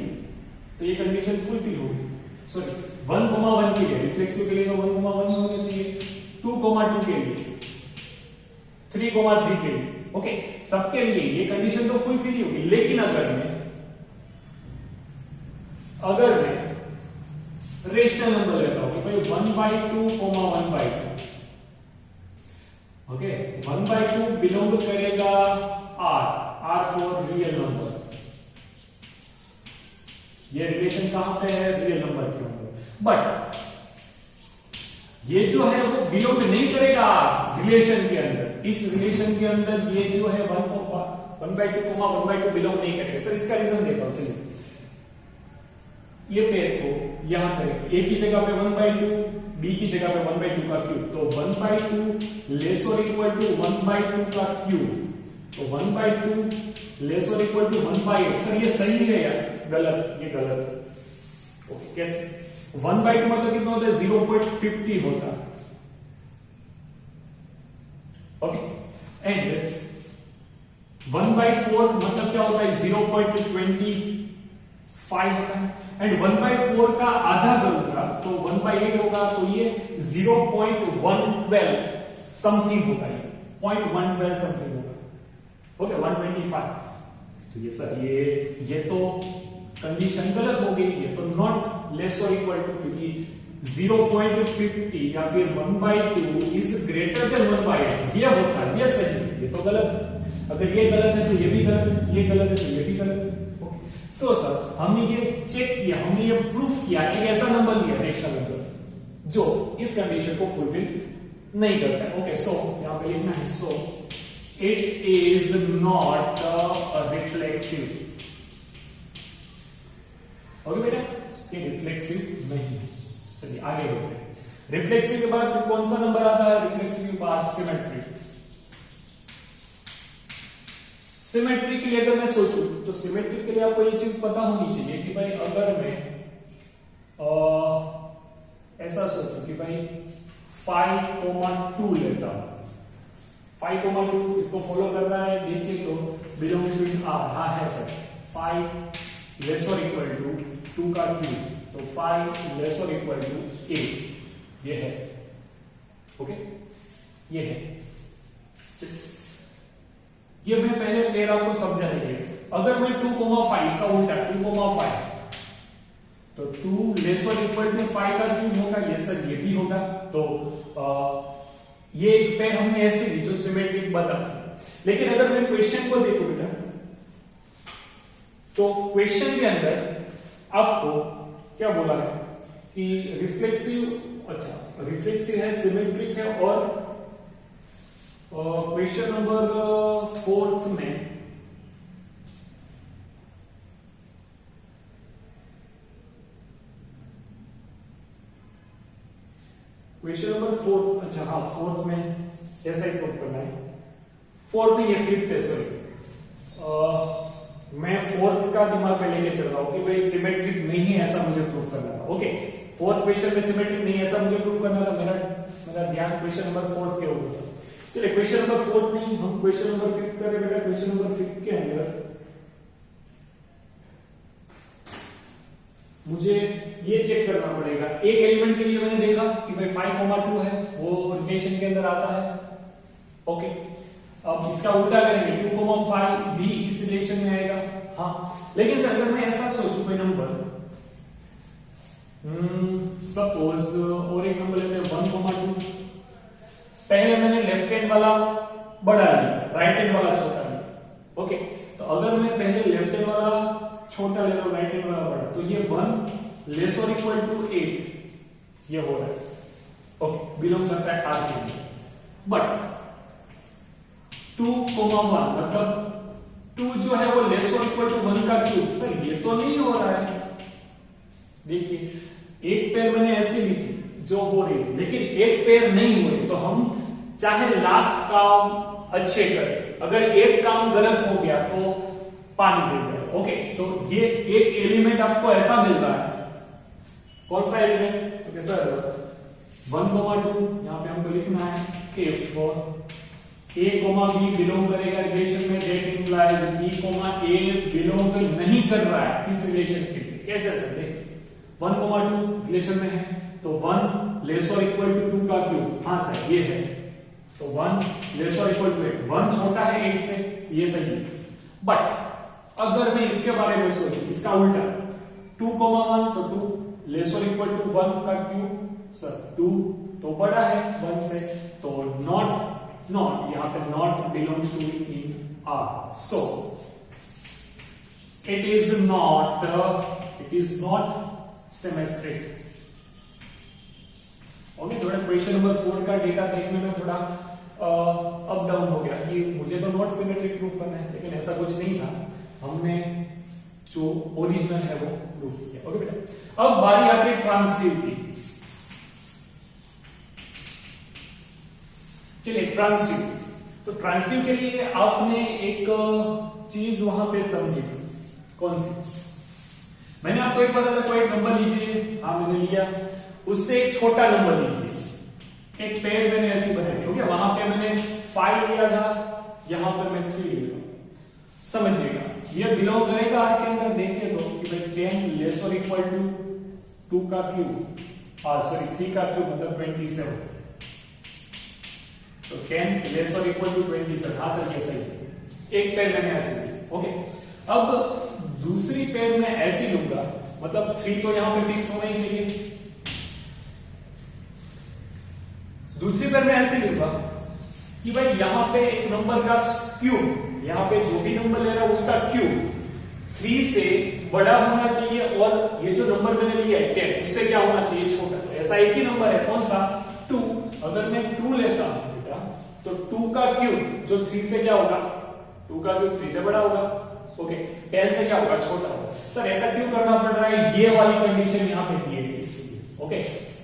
तो ये कंडीशन फुलफिल होगी। सॉरी 1,1 के लिए, रिफ्लेक्सिव के लिए तो 1,1 ही होना चाहिए, 2,2 के लिए, 3,3 के लिए, ओके सबके लिए ये कंडीशन तो फुलफिल होगी। लेकिन अगर मैं रेशनल नंबर लेता हूं कि भाई 1/2, 1/2, ओके 1/2 बिलोंग करेगा R फॉर रियल नंबर। ये रिलेशन कहां पे है? रियल नंबर के अंदर। बट ये जो है वो बिलोंग नहीं करेगा रिलेशन के अंदर। इस रिलेशन के अंदर ये जो है 1/2, 1/2 बिलोंग नहीं करेगा। सर इसका रीजन देता हूं, चलिए ये पेयर को यहां पर ए की जगह पे 1/2, बी की जगह पे 1/2 का क्यूब, तो 1/2 लेस और इक्वल टू 1/2 का क्यूब, तो 1/2 लेस और इक्वल टू 1/8। सर ये सही है या गलत? ये गलत है। ओके कैसे? 1/2 मतलब कितना होता है? 0.50 होता है। ओके एंड 1/4 मतलब क्या होता है? 0.25 होता है। एंड 1/4 का आधा करूंगा तो 1/8 होगा, तो ये 0.112 समथिंग होगा, ये 0.112 समथिंग होगा। ओके 125। तो ये सर ये तो कंडीशन गलत हो गई, ये तो नॉट लेस और इक्वल टू, क्योंकि 0.50 या फिर 1/2 इज ग्रेटर देन 1/8 ये होता है, ये सही है, ये तो गलत है। अगर ये गलत है तो ये भी गलत है, ये गलत है तो ये भी गलत है। सो सर हमने ये चेक किया, हमने ये प्रूफ किया, एक ऐसा नंबर लिया रेशनल नंबर जो इस कंडीशन को फुलफिल नहीं करता है। ओके सो यहां पे लिखना है, so it is not reflexive. Okay बेटा, ये रिफ्लेक्सिव नहीं है। चलिए आगे बढ़ते हैं। रिफ्लेक्सिव के बाद कौन सा नंबर आता है? रिफ्लेक्सिव के बाद सिमेट्री। सिमेट्री के लिए अगर मैं सोचूं तो सिमेट्री के लिए आपको ये चीज पता होनी चाहिए कि भाई अगर मैं ऐसा सोचूं कि भाई 5,2 लेता हूं, 5,2 इसको फॉलो कर रहा है, देखिए तो बिलोंग्स टू R। हाँ है सर, 5 लेस और इक्वल टू 2 का क्यूब, तो 5 लेस और इक्वल टू 8 ये है। ओके ये है। ये मैं पहले पेयर आपको समझाने के लिए, अगर मैं 2,5 इसका उल्टा 2,5 तो 2 लेस और इक्वल टू 5 का क्यूब होगा, ये सर ये भी होगा। तो ये एक पेयर हमने ऐसे ली जो सिमेट्रिक बता। लेकिन अगर मैं क्वेश्चन को देखूं बेटा, तो क्वेश्चन के अंदर आपको क्या बोला है कि रिफ्लेक्सिव, अच्छा रिफ्लेक्सिव है, सिमेट्रिक है, और क्वेश्चन नंबर 4 में क्वेश्चन नंबर 4, अच्छा हाँ 4 में ऐसा ही प्रूफ करना है। 4 में ये 5th है, सॉरी मैं 4th का दिमाग में लेके चल रहा हूं कि भाई सिमेट्रिक नहीं है, ऐसा मुझे प्रूफ करना था। ओके 4th क्वेश्चन में सिमेट्रिक नहीं है ऐसा मुझे प्रूफ करना था, मेरा ध्यान क्वेश्चन नंबर 4 के ऊपर था। चलिए क्वेश्चन नंबर 4 नहीं, हम क्वेश्चन नंबर 5 कर रहे बेटा। क्वेश्चन नंबर 5 के अंदर मुझे ये चेक करना पड़ेगा, एक एलिमेंट के लिए मैंने देखा कि भाई 5,2 है, वो रिलेशन के अंदर आता है। ओके अब इसका उल्टा करेंगे, 2,5 भी इस रिलेशन में आएगा। हाँ लेकिन सर अगर मैं ऐसा सोचूं कोई नंबर, सपोज और एक नंबर लेते हैं 1,2, पहले मैंने लेफ्ट हैंड वाला बड़ा लिया, राइट हैंड वाला छोटा लिया। ओके तो अगर मैं पहले लेफ्ट हैंड वाला छोटा ले रहा हूं, राइट हैंड वाला बड़ा, तो ये 1 लेस और इक्वल टू 8 ये हो रहा है। ओके बिलोंग करता है R के लिए। बट 2,1 मतलब 2 जो है वो लेस और इक्वल टू 1 का क्यूब, सर ये तो नहीं हो रहा है। देखिए एक पेयर मैंने ऐसी ली थी जो हो रही थी, लेकिन एक पेयर नहीं हो रही, तो हम चाहे लाख काम अच्छे करें, अगर एक काम गलत हो गया तो पानी फिर जाए। ओके, तो ये एक एलिमेंट आपको ऐसा मिल रहा है, कौन सा एलिमेंट? तो कैसा 1,2 यहां पे हमको लिखना है इफ a, b बिलोंग करेगा रिलेशन में, that implies b, a belong नहीं कर रहा है इस रिलेशन के लिए। कैसे सर? देखिए 1,2 रिलेशन में है तो 1 लेस और इक्वल टू 2 का क्यूब, हाँ सर ये है, तो 1 लेस और इक्वल टू 8, 1 छोटा है 8 से, ये सही है। बट अगर मैं इसके बारे में सोचूं, इसका उल्टा 2,1 तो 2 लेस और इक्वल टू 1 का क्यूब, सर 2 तो बड़ा है 1 से, तो नॉट यहां पे not belongs to in R, so it is not symmetric. Okay, थोड़ा क्वेश्चन नंबर 4 का डेटा देखने में थोड़ा अप डाउन हो गया कि मुझे तो नॉट सिमेट्रिक प्रूफ करना है, लेकिन ऐसा कुछ नहीं था, हमने जो ओरिजिनल है वो प्रूफ किया। ओके बेटा, अब बारी आती है ट्रांसटिव की। चलिए ट्रांसटिव, तो ट्रांसटिव के लिए आपने एक चीज वहां पे समझी, कौन सी? मैंने आपको एक बताया था, कोई एक नंबर लीजिए, हाँ मैंने लिया, उससे एक छोटा नंबर लीजिए, एक पेयर मैंने ऐसी बनाई, ओके, वहां पे मैंने 5 लिया था, यहां पर मैं 3 ले रहा हूं। समझिएगा ये बिलोंग करेगा आर के अंदर। देखिए तो कि भाई 10 लेस और इक्वल टू 2 का क्यूब, सॉरी 3 का क्यूब मतलब 27, तो 10 लेस और इक्वल टू 27, हाँ सर ये सही है। एक पेयर मैंने ऐसे ली, ओके। अब दूसरी पेयर में ऐसी लूंगा, मतलब 3 तो यहां पे फिक्स होना ही चाहिए। दूसरी पेयर में ऐसे लूंगा कि भाई यहां पे एक नंबर का क्यूब, यहां पे जो भी नंबर ले रहा है उसका क्यूब 3 से बड़ा होना चाहिए, और ये जो नंबर मैंने लिया है 10 उससे क्या होना चाहिए? छोटा। तो ऐसा एक ही नंबर है, कौन सा? 2। अगर मैं 2 लेता हूं तो 2 का क्यूब जो 3 से क्या होगा? 2 का क्यूब 3 से बड़ा होगा, ओके। 10 से क्या होगा? छोटा होगा। सर ऐसा क्यों करना पड़ रहा है? ये वाली कंडीशन यहां पे दी है इसलिए, ओके।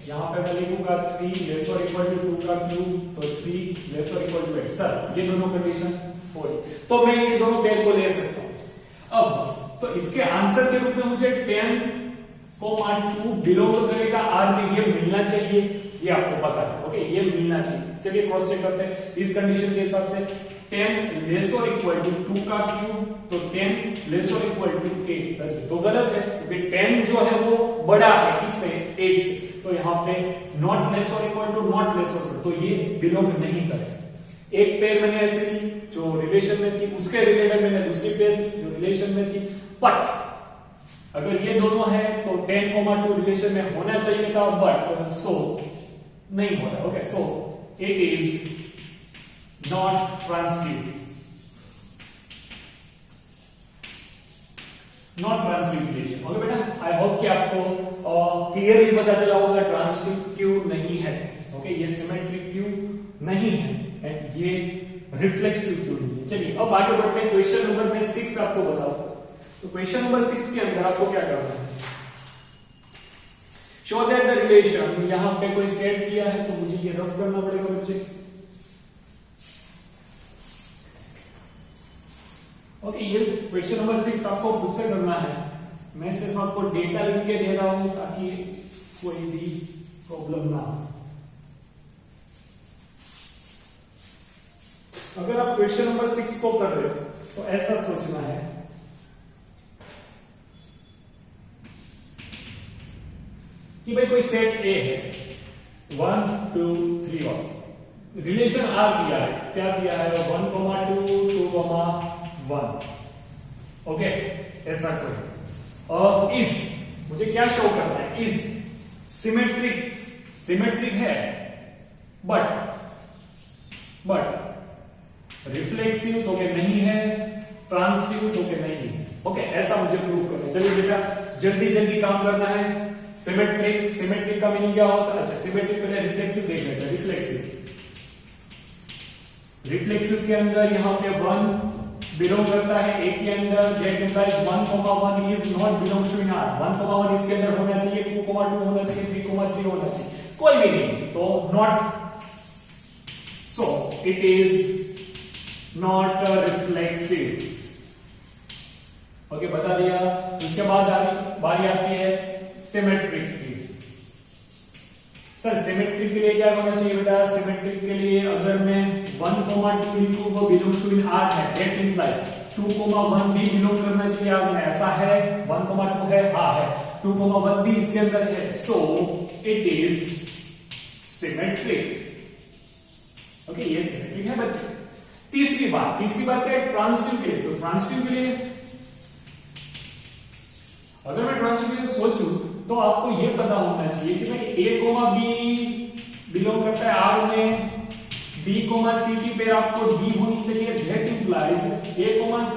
यहां पे मैं लिखूंगा 3 लेस और इक्वल टू 2 का क्यूब, तो 3 लेस और इक्वल टू 8। सर ये दोनों कंडीशन हो रही, तो मैं ये दोनों पेयर को ले सकता हूं। अब तो इसके आंसर के रूप में मुझे 10,2 बिलोंग करेगा आर में, ये मिलना चाहिए, ये आपको पता है, ओके, ये मिलना चाहिए। चलिए क्रॉस चेक करते हैं इस कंडीशन के हिसाब से। 10 लेस और इक्वल टू 2 का क्यूब, तो 10 लेस और इक्वल टू 8। सर तो गलत है, क्योंकि 10 जो है वो बड़ा है इससे 8 से, तो यहाँ पे नॉट लेस और इक्वल टू नॉट लेस और इक्वल, तो ये बिलोंग नहीं करे। एक पेयर मैंने ऐसे ली जो रिलेशन में थी, उसके रिलेटेड मैंने दूसरी पेयर ली जो रिलेशन में थी, बट अगर ये दोनों है तो 10,2 रिलेशन में होना चाहिए था, बट सो नहीं हो रहा, okay. So it is not transitive, not transitive relation, okay बेटा। आई होप कि आपको क्लियरली पता चला होगा ट्रांसटिव क्यों नहीं है, ओके। ये सिमेट्रिक क्यों नहीं है एंड ये रिफ्लेक्सिव क्यों नहीं है। चलिए अब आगे बढ़ते हैं, क्वेश्चन नंबर में 6 आपको बताओ। तो क्वेश्चन नंबर 6 के अंदर आपको क्या करना है? शो दैट द रिलेशन, यहां पे कोई सेट दिया है तो मुझे ये रफ करना पड़ेगा बच्चे, ओके। ये क्वेश्चन नंबर 6 आपको खुद से करना है, मैं सिर्फ आपको डेटा लिख के दे रहा हूं ताकि कोई भी प्रॉब्लम ना हो। अगर आप क्वेश्चन नंबर 6 को कर रहे हो तो ऐसा सोचना है कि भाई कोई सेट ए है, 1 2 3 और रिलेशन आर दिया है, क्या दिया है? 1,2 2,1, ओके। ऐसा कोई और इस मुझे क्या शो करना है? इज सिमेट्रिक है बट रिफ्लेक्सिव तो के नहीं है, ट्रांसटिव तो के नहीं है, ओके। ऐसा मुझे प्रूव करना है। चलिए बेटा जल्दी काम करना है। सिमेट्रिक का मीनिंग क्या होता है? अच्छा सिमेट्रिक पहले रिफ्लेक्सिव देख लेते हैं। रिफ्लेक्सिव के अंदर यहां पे 1 बिलोंग करता है ए के अंदर, that implies 1,1 is not belongs to in R. 1,1 इसके अंदर होना चाहिए, 2,2 होना चाहिए, 3,3 होना चाहिए, कोई भी नहीं, तो not, so it is not reflexive. Okay, बता दिया। उसके बाद बारी आती है सिमेट्रिक की। सर सिमेट्रिक के लिए क्या होना चाहिए बेटा? सिमेट्रिक के लिए अगर मैं 1,2 लिखूं वो बिलोंग्स टू इन आर है, दैट इंप्लाइज 2,1 भी बिलोंग करना चाहिए आर में, ऐसा है? 1,2 है, हाँ है, 2,1 भी इसके अंदर है, so it is symmetric. Okay, ये सिमेट्रिक है बच्चे। तीसरी बात क्या है? ट्रांसिटिव के लिए। तो ट्रांसिटिव के लिए अगर मैं ट्रांसिटिव के लिए सोचूं तो आपको यह पता होना चाहिए कि भाई a, b बिलोंग करता है आर में, b, c की पेयर आपको d होनी चाहिए, that implies a, c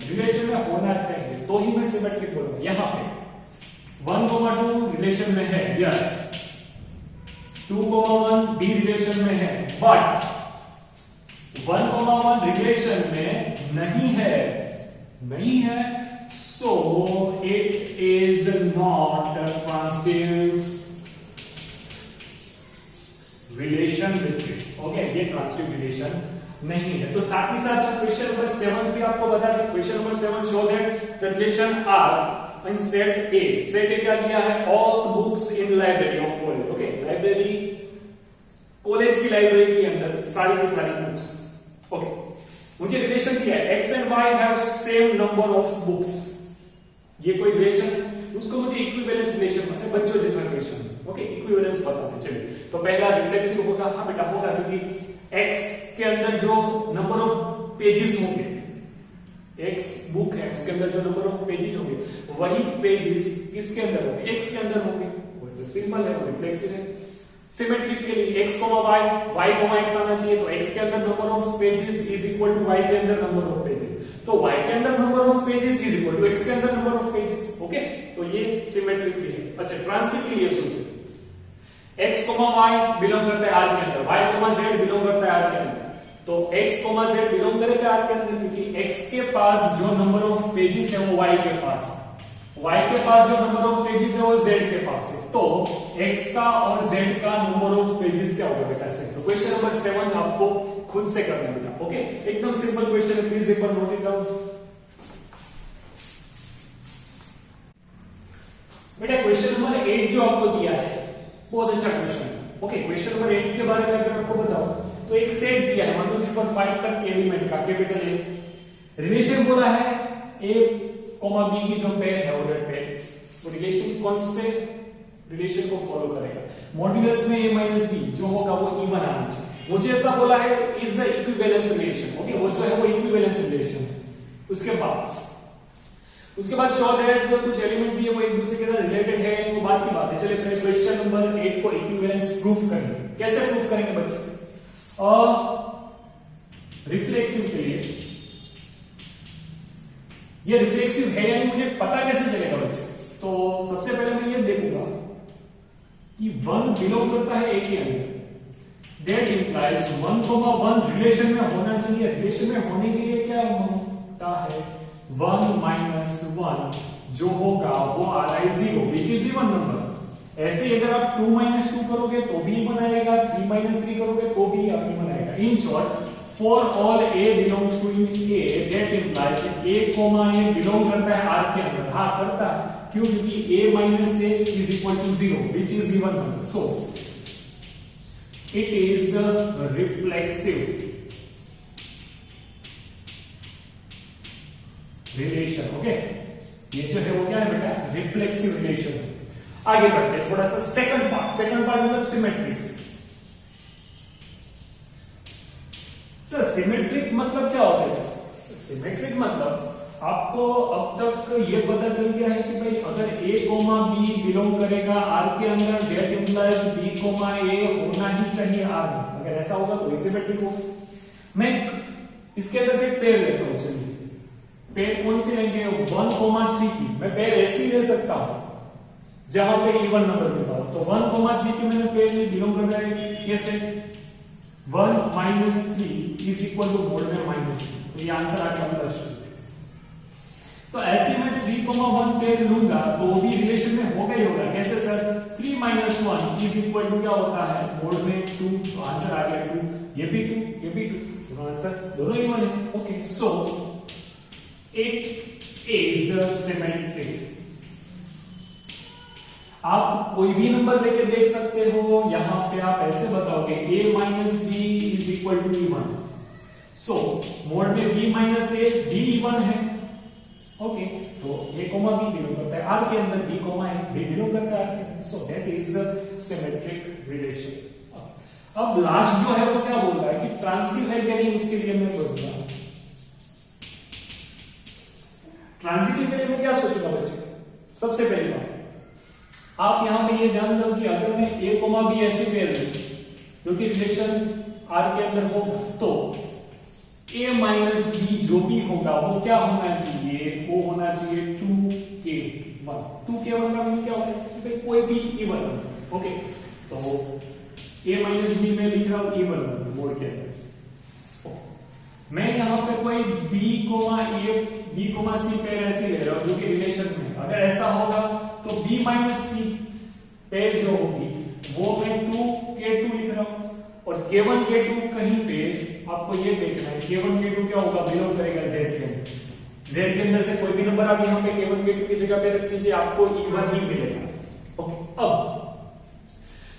relation में होना चाहिए, तो ही मैं सिमेट्रिक बोलूंगा। यहां पे 1,2 रिलेशन में है, यस, 2,1 b रिलेशन में है, बट 1,1 रिलेशन में नहीं है, so it is not a transitive relation with it. Okay, ये ट्रांसिटिव रिलेशन नहीं है। तो साथ ही साथ क्वेश्चन नंबर 7 भी आपको बता दें। Question number 7 show that the relation R in set A. Set A क्या दिया है? All books in library of college. Okay, library, college की लाइब्रेरी के अंदर सारी की सारी बुक्स। ओके, मुझे रिलेशन दिया है x and y have same number of books. ये कोई रिलेशन, उसको मुझे इक्विवेलेंस रिलेशन पता है, बच्चों जैसा रिलेशन। ओके, इक्विवेलेंस पता है। चलिए, तो पहला रिफ्लेक्सिव होगा, हाँ बेटा होगा, क्योंकि x के अंदर जो नंबर ऑफ पेजेस होंगे, x बुक है उसके अंदर जो नंबर ऑफ पेजेस होंगे वही पेजेस किसके अंदर होंगे? x के अंदर होंगे। वो तो सिंपल है, वो रिफ्लेक्सिव है। सिमेट्रिक के लिए x, y, y, x आना चाहिए, तो x के अंदर number of pages is equal to y के अंदर नंबर ऑफ पेजेस, तो y के अंदर number of pages is equal to x के अंदर नंबर ऑफ पेजेस। ओके, तो ये सिमेट्रिक के लिए। अच्छा, ट्रांसिटिव के लिए सोचिए, x, y बिलोंग करता है r के अंदर, y, z बिलोंग करता है r के अंदर, तो x, z बिलोंग करेगा r के अंदर, क्योंकि x के पास जो नंबर ऑफ पेजेस है वो y के पास है, y के पास जो नंबर ऑफ पेजेस है वो z के पास है, तो x का और z का नंबर ऑफ पेजेस क्या होगा बेटा? सेम। तो क्वेश्चन नंबर 7 आपको खुद से करना है बेटा। ओके, एकदम सिंपल क्वेश्चन है, प्लीज एक बार नोट इट डाउन। बेटा क्वेश्चन नंबर 8 जो आपको दिया है बहुत अच्छा क्वेश्चन है। ओके, क्वेश्चन नंबर 8 के बारे में अगर आपको बताऊं तो एक सेट दिया है 1 2 3 4 5 तक के एलिमेंट का, कैपिटल ए। रिलेशन बोला है a, b की जो पेयर है ऑर्डर पेयर, वो रिलेशन कौन से रिलेशन को फॉलो करेगा? मॉड्यूलस में a b जो होगा वो इवन आना चाहिए। मुझे ऐसा बोला है is the equivalence relation. Okay, वो जो है वो इक्विवेलेंस रिलेशन है। उसके बाद शो दैट जो कुछ एलिमेंट दिए वो एक दूसरे के साथ रिलेटेड है, वो बात की बात है। चलिए पहले क्वेश्चन नंबर 8 को इक्विवेलेंस प्रूफ करेंगे। कैसे प्रूफ करेंगे बच्चे? रिफ्लेक्सिव के लिए ये रिफ्लेक्सिव है यानी मुझे पता कैसे चलेगा बच्चे? तो सबसे पहले मैं ये देखूंगा कि 1 बिलोंग करता है a के अंदर, दैट इंप्लाइज 1,1 रिलेशन में होना चाहिए। रिलेशन में होने के लिए क्या होता है? 1 - 1 जो होगा वो आ रहा है 0, विच इज इवन नंबर। ऐसे अगर आप 2 - 2 करोगे तो भी इवन आएगा, 3 - 3 करोगे तो भी इवन आएगा। In short, for all a belongs to in a, that implies a, belong करता है r के अंदर। हाँ करता है, क्यों? क्योंकि a - a is equal to 0, which is even number, so it is reflexive relation। Okay, ये जो है वो क्या है बेटा? रिफ्लेक्सिव रिलेशन है। आगे बढ़ते हैं थोड़ा सा सेकंड पार्ट मतलब सिमेट्रिक। सर सिमेट्रिक मतलब क्या होता है? सिमेट्रिक मतलब आपको अब तक ये पता चल गया है कि भाई अगर a, b बिलोंग करेगा r के अंदर, दैट इंप्लाइज b, a होना ही चाहिए r में। अगर ऐसा होगा तो सिमेट्रिक होगा। मैं इसके अंदर से पेयर लेता हूं। चलिए पेयर कौन सी लेंगे? 1, 3 की। मैं पेयर ऐसे ही ले सकता हूं जहां पे इवन नंबर मिलता हो। तो 1, 3 की मैंने पेयर ली, बिलोंग कर रहा है कैसे? 1 - 3 इज इक्वल टू बोर्ड में -2। तो ये आंसर आ गया +2। तो ऐसे में 3,1 पेयर लूंगा तो वो भी रिलेशन में होगा ही होगा। कैसे सर? 3 - 1 इज इक्वल टू क्या होता है? मोड में 2, तो आंसर आ गया 2। ये भी 2, ये भी 2, दोनों आंसर दोनों इवन है। Okay, so it is symmetric. आप कोई भी नंबर लेके देख सकते हो, यहां पे आप ऐसे बताओगे a - b is equal to even. So mod में b - a b इवन है। ओके, तो a, b बिलोंग करता है r के अंदर, b, a b बिलोंग करता है r के अंदर। So that is symmetric relation. अब लास्ट जो है वो क्या बोल रहा है कि ट्रांजिटिव है क्या नहीं, उसके लिए मैं बोलूंगा। ट्रांजिटिव के लिए मैं क्या सोचूंगा बच्चे? सबसे पहली बात आप यहां पे ये जान लो कि अगर मैं a, b ऐसे पेयर लूं जो कि रिलेशन r के अंदर होगा, तो a - b जो भी होगा वो क्या होना चाहिए? वो होना चाहिए 2k1। 2k1 का मीनिंग क्या होता है कि भाई कोई भी इवन। ओके, तो a - b में लिख रहा हूं इवन मोड के अंदर। मैं यहां पे कोई b, a, b, c pair ऐसे ले रहा हूं जो कि रिलेशन में। अगर ऐसा होगा तो b - c पेयर जो होगी वो मैं 2k2 लिख रहा हूं, और k1 k2 कहीं पे आपको ये देखना है k1 k2 क्या होगा? बिलोंग करेगा z के अंदर। z के अंदर से कोई भी नंबर आप यहां पे k1 k2 की जगह पे रख दीजिए, आपको इवन ही मिलेगा। ओके, अब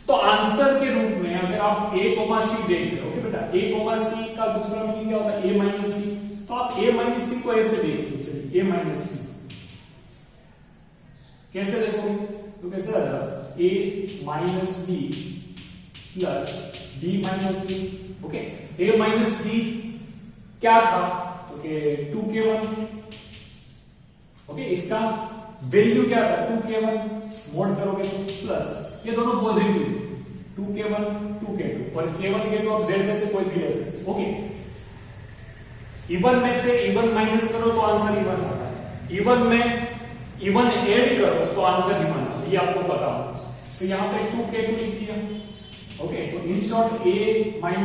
तो आंसर के रूप में अगर आप a, c देख रहे हो, ओके बेटा, a, c का दूसरा मीनिंग क्या होता है? a - c। तो आप a - c को ऐसे देखिए, चलिए a - c कैसे देखोगे? तो कैसे आ जाएगा? a - b plus b - c। Okay, a - b क्या था? Okay, 2k1। ओके, इसका वैल्यू क्या था? 2k1। मोड करोगे तो प्लस, ये दोनों पॉजिटिव, 2k1 2k2, और k1 k2 आप z में से कोई भी ले सकते। ओके, इवन में से इवन माइनस करो तो आंसर इवन आता है, इवन में इवन ऐड करो तो आंसर इवन आता है, ये आपको पता होगा। तो यहां पे 2k2 लिख दिया। ओके, तो इन शॉर्ट a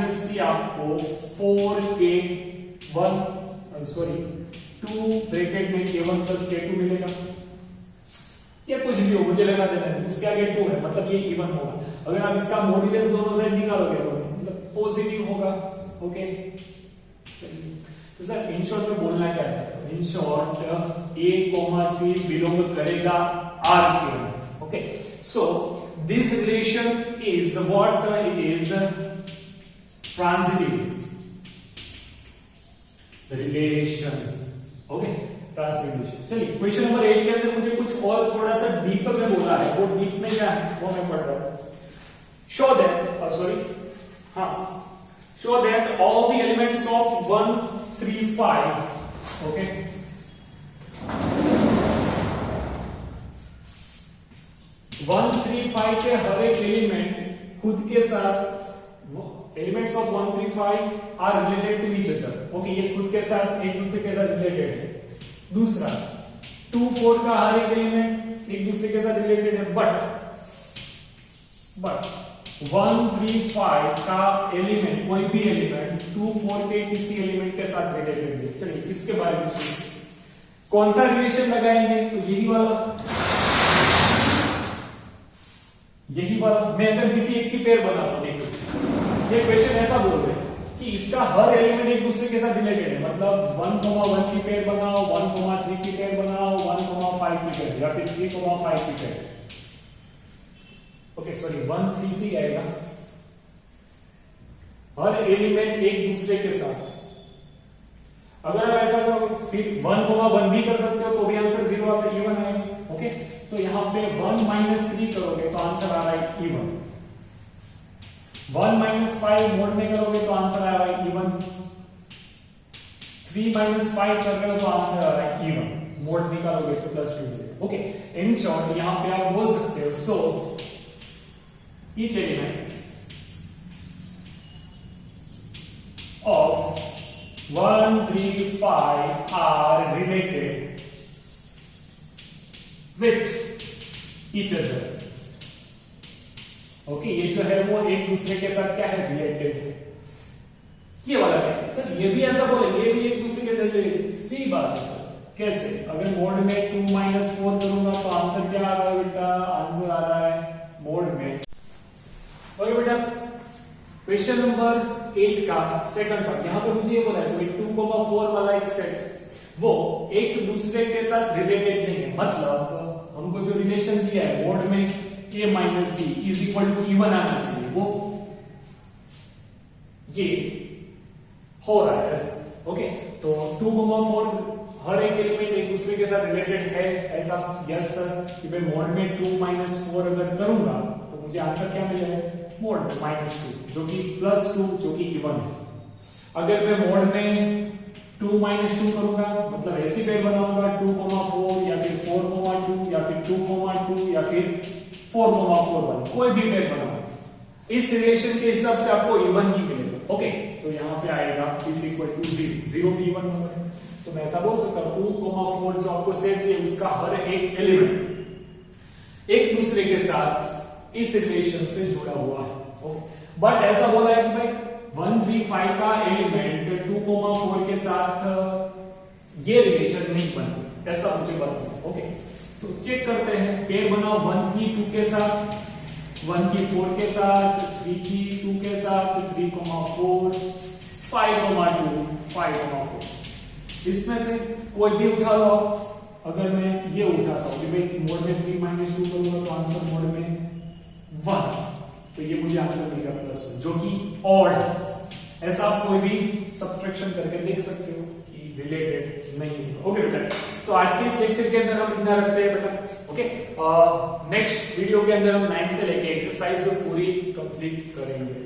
- c आपको 4k1 सॉरी 2 ब्रैकेट में k1 + k2 मिलेगा, या कुछ भी हो, मुझे लगा देना है, उसके आगे 2 है, मतलब ये इवन होगा। अगर आप इसका मॉड्यूलस दोनों साइड निकालोगे तो मतलब पॉजिटिव होगा। ओके, चलिए, तो सर इन शॉर्ट में बोलना क्या चाहते हो? In short a, c belong करेगा r के अंदर। Okay, so this relation is what? It is transitive relation. Okay, translation. चलिए, क्वेश्चन नंबर 8 के अंदर मुझे कुछ और थोड़ा सा डीपर में बोला है। वो डीप में क्या है वो मैं पढ़ रहा हूं। Show that show that all the elements of 1 3 5 okay 1 3 5 के हर एक एलिमेंट खुद के साथ, elements of 1 3 5 are related to each other. Okay, ये खुद के साथ एक दूसरे के साथ रिलेटेड है। दूसरा 2 4 का हर एक एलिमेंट एक दूसरे के साथ रिलेटेड है, बट 1 3 5 का एलिमेंट, कोई भी एलिमेंट 2 4 के किसी एलिमेंट के साथ रिलेटेड है। चलिए इसके बारे में सोचिए, कौन सा रिलेशन लगाएंगे? तो यही वाला। मैं अगर किसी एक की पेयर बनाता हूं, देखो ये क्वेश्चन ऐसा बोल रहे हैं कि इसका हर एलिमेंट एक दूसरे के साथ रिलेटेड है, मतलब 1,1 की पेयर बनाओ, 1,3 की पेयर बनाओ, 1,5 की पेयर, या फिर 3,5 की पेयर। ओके सॉरी 1 3 से आएगा, हर एलिमेंट एक दूसरे के साथ। अगर आप ऐसा करोगे फिर 1,1 भी कर सकते हो तो भी आंसर 0 आता है, इवन आएगा। ओके, तो यहां पे 1 - 3 करोगे तो आंसर आ रहा है इवन। 1 - 5 मोड में करोगे तो आंसर आ रहा है इवन। 3 - 5 कर रहे हो तो आंसर आ रहा है इवन। मोड निकालोगे तो +2। ओके, इन शॉर्ट यहां पे आप बोल सकते हो, so each element of 1 3 5 are related with each other। Okay, ये जो है वो एक दूसरे के साथ क्या है? रिलेटेड है। ये वाला है सर, ये भी ऐसा बोले, ये भी एक दूसरे के साथ रिलेटेड, सी बात है सर। कैसे? अगर मोड में 2 माइनस 4 करूंगा तो आंसर क्या आ रहा है बेटा? आंसर आ रहा है मोड में। ओके बेटा, क्वेश्चन नंबर 8 का सेकंड पार्ट, यहां पे मुझे ये बोला है 2,4 वाला एक सेट वो एक दूसरे के साथ रिलेटेड नहीं है, मतलब हमको जो रिलेशन दिया है मोड में a minus B is equal to even आना चाहिए, वो ये हो रहा है ऐसा। ओके, तो 2,4 हर एक एलिमेंट एक दूसरे के साथ रिलेटेड है ऐसा? Yes sir. कि भाई मोड में 2 माइनस 4 अगर करूंगा तो मुझे आंसर क्या मिलेगा? मोड में -2 जो कि +2 जो कि इवन है। अगर मैं मोड में 2 माइनस 2 करूंगा मतलब ऐसी पेयर बनाऊंगा 2,4 या फिर 4,2 या फिर 2,2 या फिर 4,4,1 कोई भी पेयर बनाऊंगा, इस रिलेशन के हिसाब से आपको इवन ही मिलेगा। ओके, तो यहां पे आएगा इज इक्वल टू 0 भी इवन नंबर है, तो मैं ऐसा बोल सकता हूं 2,4 जो आपको सेट दिया उसका हर एक एलिमेंट एक दूसरे के साथ इस रिलेशन से जुड़ा हुआ है। बट ऐसा बोला है कि भाई 1, 3, 5 का एलिमेंट 2,4 के साथ ये रिलेशन नहीं बना, ऐसा मुझे बताओ। ओके, तो चेक करते हैं, पेयर बनाओ 1 की 2 के साथ, 1 की 4 के साथ, 3 की 2 के साथ, 3,4, 5,2, 5,4। इसमें से कोई भी उठा लो। अगर मैं ये उठाता हूं कि भाई मोड में 3 माइनस 2 करूंगा तो आंसर मोड में 1, तो ये मुझे आंसर मिलेगा +1 जो कि ऑड है। ऐसा आप कोई भी सब्ट्रैक्शन करके देख सकते हो कि रिलेटेड नहीं है। ओके बेटा, तो आज के इस लेक्चर के अंदर हम इतना रखते हैं बेटा। ओके, नेक्स्ट वीडियो के अंदर हम 9 से लेके एक्सरसाइज पूरी कंप्लीट करेंगे।